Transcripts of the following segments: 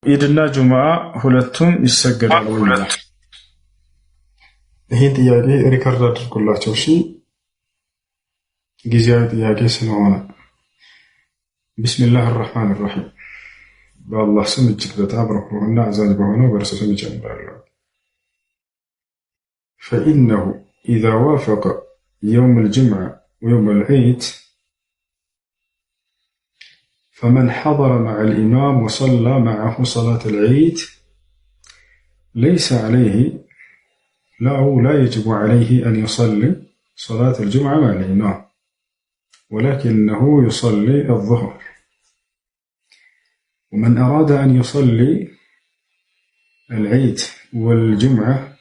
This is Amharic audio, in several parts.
ኢድና ጁምዓ ሁለቱም ይሰገዳሉ? ይህን ጥያቄ ሪከርድ አድርጉላቸው እሺ። ጊዜያዊ ጥያቄ ስለሆነ ቢስሚላህ አርረሕማን አርረሒም በአላህ ስም እጅግ በጣም ርኅሩህና አዛኝ በሆነው በእርሱ ስም እጀምራለሁ። ፈኢነሁ ኢዛ ዋፈቀ የውም አልጅምዓ ወየውም አልዒድ فمن حضر مع الإمام وصلى معه صلاة العيد ليس عليه لا يجب عليه أن يصلي صلاة الجمعة مع الإمام ولكنه يصلي الظهر. ومن أراد أن يصلي العيد والجمعة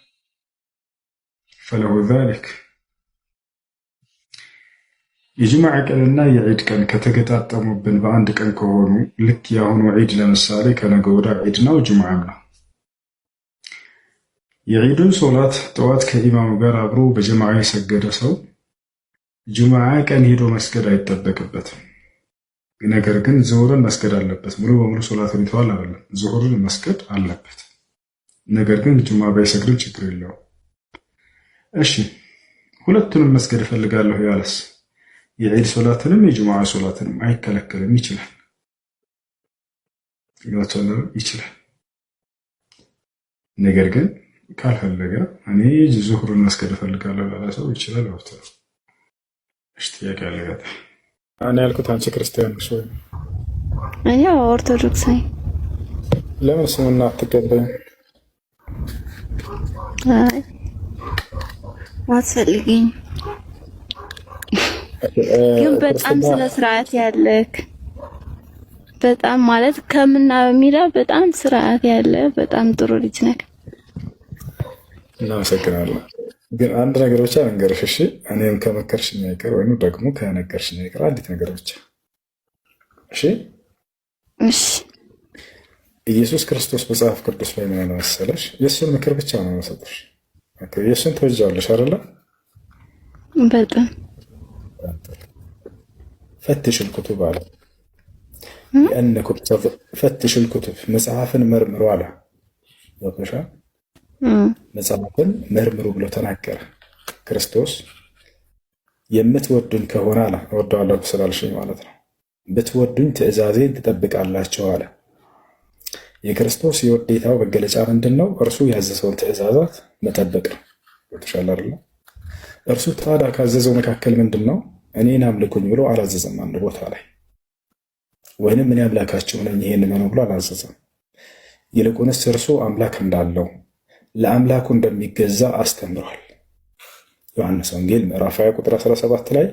فله ذلك. የጅማዕ ቀንና የዒድ ቀን ከተገጣጠሙብን በአንድ ቀን ከሆኑ ልክ የአሁኑ ዒድ ለምሳሌ ከነገ ወዲያ ዒድ ነው፣ ጅሙዓም ነው። የዒዱን ሶላት ጠዋት ከኢማሙ ጋር አብሮ በጀማዓ የሰገደ ሰው ጅሙዓ ቀን ሄዶ መስገድ አይጠበቅበትም። ነገር ግን ዙሁርን መስገድ አለበት። ሙሉ በሙሉ ሶላቱን ይተዋል አይደለም፣ ዙሁርን መስገድ አለበት። ነገር ግን ጅሙዓ ባይሰግድም ችግር የለውም። እሺ ሁለቱንም መስገድ እፈልጋለሁ ያለስ የዒድ ሶላትንም የጅሙዓ ሶላትንም አይከለከልም፣ ይችላል። ይችላል። ነገር ግን ካልፈለገ እኔ ዙሁርን መስገድ እፈልጋለሁ ላለ ሰው ይችላል። ወፍተ እሺ ጥያቄ አለጋታ እኔ ያልኩት አንቺ ክርስቲያን ነሽ ወይ? እኔ ኦርቶዶክስ ነኝ። ለምን ስሙና አትቀበይም? አይ አትፈልጊኝ። ግን በጣም ስለ ስርዓት ያለክ በጣም ማለት ከምና በሚላ በጣም ስርዓት ያለ በጣም ጥሩ ልጅ ነህ። እናመሰግናለሁ። ግን አንድ ነገር ብቻ ልንገርሽ እሺ። እኔም ከመከርሽኝ አይቀር ወይም ደግሞ ከነገርሽኝ አይቀር አንዲት ነገር ብቻ እሺ። እሺ ኢየሱስ ክርስቶስ መጽሐፍ ቅዱስ ላይ ምን መሰለሽ? የእሱን ምክር ብቻ ነው የምሰጥሽ። የእሱን ትወጃለሽ አይደለ? በጣም ፈትሽ الكتب አለ لأنكم ፈትሽ الكتب መጽሐፍን መርምሩ አለ። ወጥሻ መጽሐፍን መርምሩ ብሎ ተናገረ ክርስቶስ። የምትወዱኝ ከሆነ አለ እወደዋለሁ ስላልሽኝ ማለት ነው፣ ብትወዱኝ ትእዛዜን ትጠብቃላችሁ አለ። የክርስቶስ የውዴታው መገለጫ ምንድን ነው? እርሱ ያዘዘውን ትእዛዛት መጠበቅ ነው። ወጥሻል አይደል? እርሱ ታዲያ ካዘዘው መካከል ምንድን ነው? እኔን አምልኩኝ ብሎ አላዘዘም። አንድ ቦታ ላይ ወይንም እኔ አምላካችሁ ነኝ ይሄን መኑ ብሎ አላዘዘም። ይልቁንስ እርሱ አምላክ እንዳለው ለአምላኩ እንደሚገዛ አስተምሯል። ዮሐንስ ወንጌል ምዕራፍ 20 ቁጥር 17 ላይ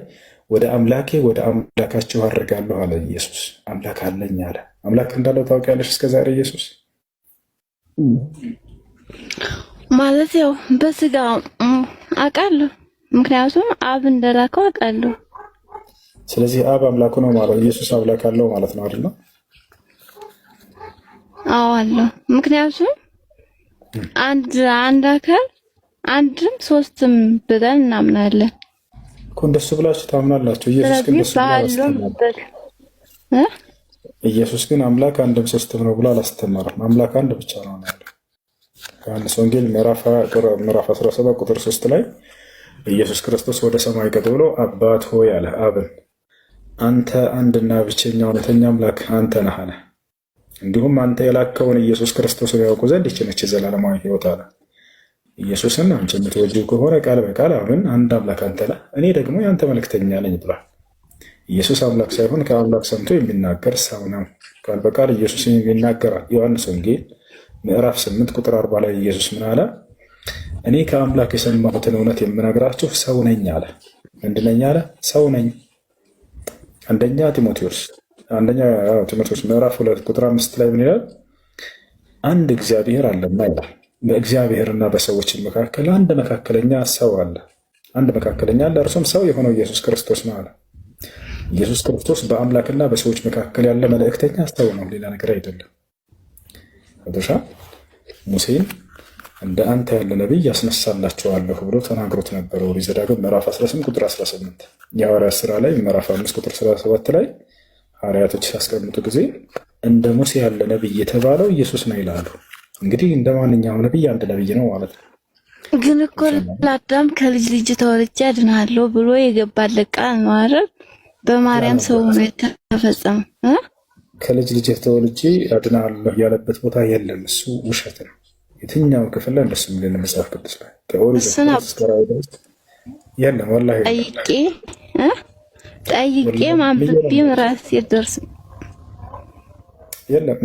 ወደ አምላኬ ወደ አምላካችሁ አድርጋለሁ አለ ኢየሱስ። አምላክ አለኝ አለ። አምላክ እንዳለው ታውቂያለሽ እስከዛሬ ኢየሱስ? ማለት ያው በስጋ አውቃለሁ፣ ምክንያቱም አብ እንደላከው አውቃለሁ። ስለዚህ አብ አምላኩ ነው ማለት ኢየሱስ አምላክ አለው ማለት ነው አይደል? አዎ አለው። ምክንያቱም አንድ አካል አንድም ሶስትም ብለን እናምናለን እኮ። እንደሱ ብላችሁ ታምናላችሁ። ኢየሱስ ግን ኢየሱስ ግን አምላክ አንድም ሶስትም ነው ብሎ አላስተማረም። አምላክ አንድ ብቻ ነው ያለው። ዮሐንስ ወንጌል ምዕራፍ 17 ቁጥር 3 ላይ ኢየሱስ ክርስቶስ ወደ ሰማይ ቀጥ ብሎ አባት ሆይ አለ አብን፣ አንተ አንድና ብቸኛ እውነተኛ አምላክ አንተ ነህ አለ። እንዲሁም አንተ የላከውን ኢየሱስ ክርስቶስን ያውቁ ዘንድ ይህች ነች የዘላለማዊ ሕይወት አለ። ኢየሱስን አንቺ የምትወጂው ከሆነ ቃል በቃል አብን አንድ አምላክ አንተ ነህ፣ እኔ ደግሞ የአንተ መልእክተኛ ነኝ ብሏል። ኢየሱስ አምላክ ሳይሆን ከአምላክ ሰምቶ የሚናገር ሰው ነው። ቃል በቃል ኢየሱስ የሚናገራል። ዮሐንስ ወንጌል ምዕራፍ 8 ቁጥር 40 ላይ ኢየሱስ ምን አለ? እኔ ከአምላክ የሰማሁትን እውነት የምነግራችሁ ሰው ነኝ አለ። ምንድን ነኝ አለ? ሰው ነኝ። አንደኛ ጢሞቴዎስ ምዕራፍ 2 ቁጥር 5 ላይ ምን ይላል? አንድ እግዚአብሔር አለና ይላል። በእግዚአብሔርና በሰዎች መካከል አንድ መካከለኛ ሰው አለ። አንድ መካከለኛ አለ፣ እርሱም ሰው የሆነው ኢየሱስ ክርስቶስ ነው አለ። ኢየሱስ ክርስቶስ በአምላክና በሰዎች መካከል ያለ መልእክተኛ ሰው ነው፣ ሌላ ነገር አይደለም። አደሻ ሙሴን እንደ አንተ ያለ ነቢይ ያስነሳላቸዋለሁ ብሎ ተናግሮት ነበረ። ኦሪት ዘዳግም ምዕራፍ 18 ቁጥር 18፣ የሐዋርያት ሥራ ላይ ምዕራፍ 5 ቁጥር 17 ላይ ሐዋርያቶች ሲያስቀምጡ ጊዜ እንደ ሙሴ ያለ ነብይ የተባለው ኢየሱስ ነው ይላሉ። እንግዲህ እንደ ማንኛውም ነብይ አንድ ነብይ ነው ማለት ነው። ግን እኮ ለአዳም ከልጅ ልጅ ተወልጄ አድናለሁ ብሎ የገባለት ቃል ነው አይደል? በማርያም ሰው ሆኖ የተፈጸመ ከልጅ ልጅ ተወልጄ አድናለሁ ያለበት ቦታ የለም። እሱ ውሸት ነው። የትኛው ክፍል ላይ እንደሱ የሚል መጽሐፍ ቅዱስ ላይ የለም። ወላሂ ጠይቄ ማንበብ ራሴ ደርስ የለም።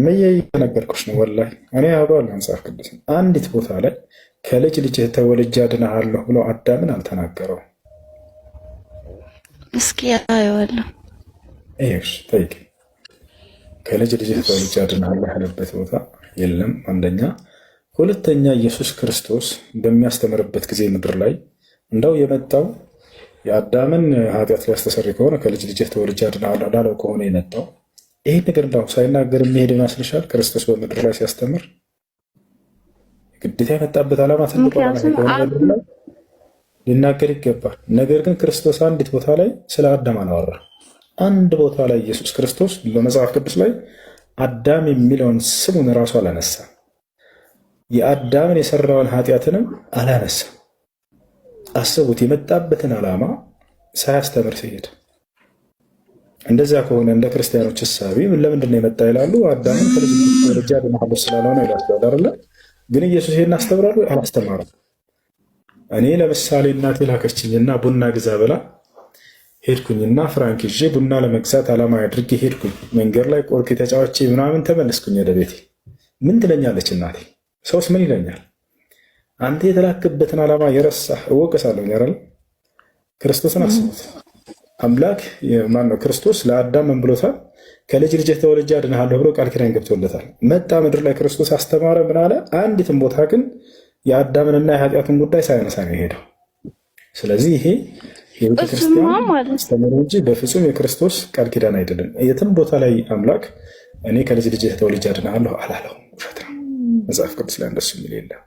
ነገርኩሽ ነው። ወላሂ እኔ አውቀዋለሁ መጽሐፍ ቅዱስ አንዲት ቦታ ላይ ከልጅ ልጅ ተወልጄ አድናለሁ ብሎ አዳምን አልተናገረው። እስኪ አየዋለሁ። እሺ ጠይቂ። ከልጅ ልጅ ተወልጄ አድናለሁ ያለበት ቦታ የለም። አንደኛ። ሁለተኛ ኢየሱስ ክርስቶስ በሚያስተምርበት ጊዜ ምድር ላይ እንደው የመጣው የአዳምን ኃጢአት ሊያስተሰርይ ከሆነ ከልጅ ልጅ ተወልጄ አድናለሁ ላለው ከሆነ የመጣው ይሄን ነገር እንደው ሳይናገር የሚሄድ ይመስልሻል? ክርስቶስ በምድር ላይ ሲያስተምር ግዴታ የመጣበት ዓላማ ትልቅ ከሆነ ሊናገር ይገባል። ነገር ግን ክርስቶስ አንዲት ቦታ ላይ ስለ አዳም አላወራ። አንድ ቦታ ላይ ኢየሱስ ክርስቶስ በመጽሐፍ ቅዱስ ላይ አዳም የሚለውን ስሙን እራሱ አላነሳ። የአዳምን የሰራውን ኃጢአትንም አላነሳ። አስቡት፣ የመጣበትን ዓላማ ሳያስተምር ሲሄድ። እንደዚያ ከሆነ እንደ ክርስቲያኖች እሳቤ ለምንድን ነው የመጣ ይላሉ። አዳምን ከልጅ ልጅ አድናለሁ ስላልሆነ ይላቸዋል አይደለ? ግን ኢየሱስ ይሄን አስተምራሉ? አላስተማረም። እኔ ለምሳሌ እናቴ ላከችኝና ቡና ግዛ ብላ ሄድኩኝና ፍራንክ ይዤ ቡና ለመግዛት ዓላማ አድርጌ ሄድኩኝ። መንገድ ላይ ቆርኪ ተጫዋቼ ምናምን ተመለስኩኝ ወደ ቤቴ። ምን ትለኛለች እናቴ? ሰውስ ምን ይለኛል? አንተ የተላክበትን ዓላማ የረሳህ እወቅሳለሁ አይደል? ክርስቶስን አስቡት። አምላክ ማነው? ክርስቶስ ለአዳም ምን ብሎታል? ከልጅ ልጅ ተወልጄ አድንሃለሁ ብሎ ቃል ኪዳን ገብቶለታል። መጣ ምድር ላይ ክርስቶስ አስተማረ። ምን አለ? አንዲትም ቦታ ግን የአዳምንና የኃጢአቱን ጉዳይ ሳያነሳ ነው የሄደው። ስለዚህ ይሄ የቤተክርስቲያን አስተምሮ እንጂ በፍጹም የክርስቶስ ቃል ኪዳን አይደለም። የትም ቦታ ላይ አምላክ እኔ ከልጅ ልጅ ተወልጄ አድንሃለሁ አላለው። ውሸት ነው። መጽሐፍ ቅዱስ ላይ እንደሱ የሚል የለም።